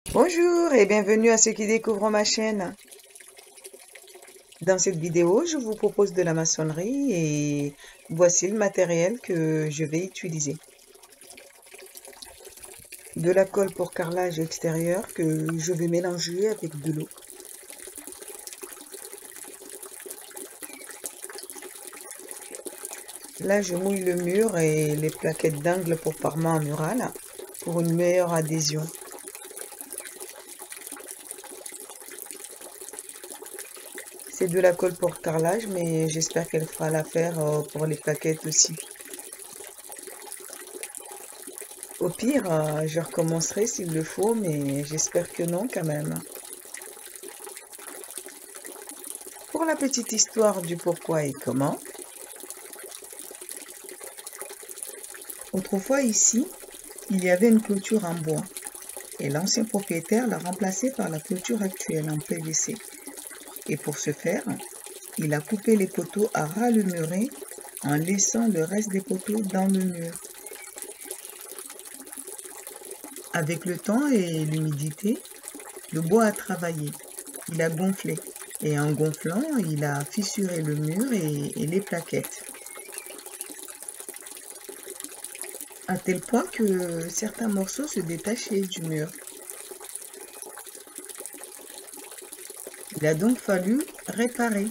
Bonjour et bienvenue à ceux qui découvrent ma chaîne. Dans cette vidéo, je vous propose de la maçonnerie et voici le matériel que je vais utiliser. De la colle pour carrelage extérieur que je vais mélanger avec de l'eau. Là, je mouille le mur et les plaquettes d'angle pour parement mural pour une meilleure adhésion. C'est de la colle pour carrelage, mais j'espère qu'elle fera l'affaire pour les plaquettes aussi. Au pire, je recommencerai s'il le faut, mais j'espère que non quand même. Pour la petite histoire du pourquoi et comment. Autrefois ici, il y avait une clôture en bois et l'ancien propriétaire l'a remplacée par la clôture actuelle en PVC. Et pour ce faire, il a coupé les poteaux à ras le muret en laissant le reste des poteaux dans le mur. Avec le temps et l'humidité, le bois a travaillé, il a gonflé et en gonflant, il a fissuré le mur et les plaquettes. À tel point que certains morceaux se détachaient du mur. Il a donc fallu réparer.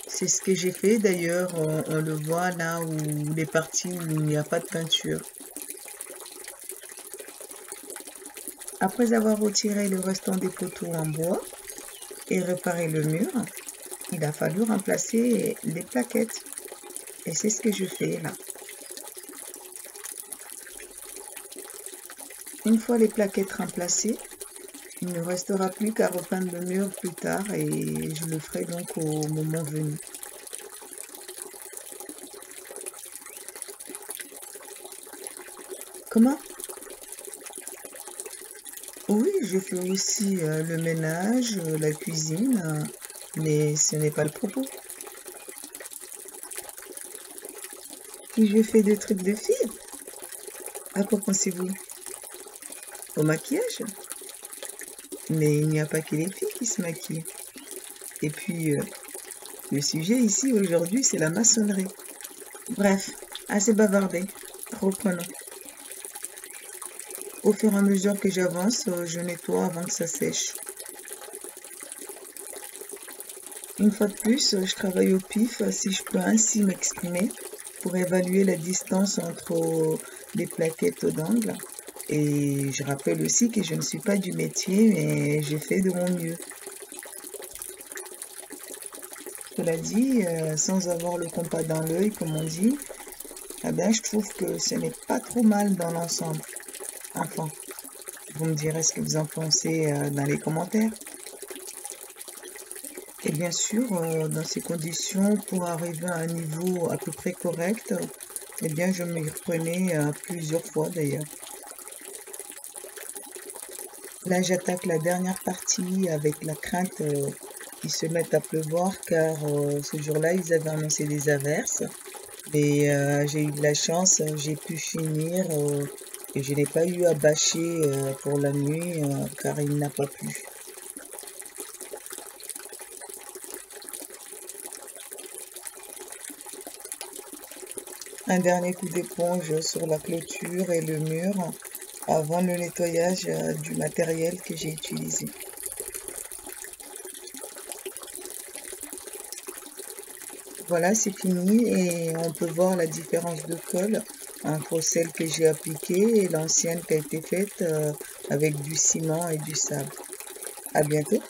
C'est ce que j'ai fait d'ailleurs, on le voit là où les parties où il n'y a pas de peinture. Après avoir retiré le restant des poteaux en bois et réparé le mur, il a fallu remplacer les plaquettes. Et c'est ce que je fais là. Une fois les plaquettes remplacées, il ne restera plus qu'à repeindre le mur plus tard et je le ferai donc au moment venu. Comment? Oui, je fais aussi le ménage, la cuisine, mais ce n'est pas le propos. Si je fais des trucs de fille, à quoi pensez-vous? Au maquillage? Mais il n'y a pas que les filles qui se maquillent. Et puis, le sujet ici aujourd'hui, c'est la maçonnerie. Bref, assez bavardé. Reprenons. Au fur et à mesure que j'avance, je nettoie avant que ça sèche. Une fois de plus, je travaille au pif, si je peux ainsi m'exprimer, pour évaluer la distance entre les plaquettes d'angle. Et je rappelle aussi que je ne suis pas du métier, mais j'ai fait de mon mieux. Cela dit, sans avoir le compas dans l'œil, comme on dit, eh bien, je trouve que ce n'est pas trop mal dans l'ensemble. Enfin, vous me direz ce que vous en pensez dans les commentaires. Et bien sûr, dans ces conditions, pour arriver à un niveau à peu près correct, eh bien, je m'y reprenais plusieurs fois d'ailleurs. Là, j'attaque la dernière partie avec la crainte qu'il se mette à pleuvoir, car ce jour-là, ils avaient annoncé des averses. Et j'ai eu de la chance, j'ai pu finir et je n'ai pas eu à bâcher pour la nuit, car il n'a pas plu. Un dernier coup d'éponge sur la clôture et le mur avant le nettoyage du matériel que j'ai utilisé. Voilà, c'est fini et on peut voir la différence de colle entre celle que j'ai appliquée et l'ancienne qui a été faite avec du ciment et du sable. À bientôt!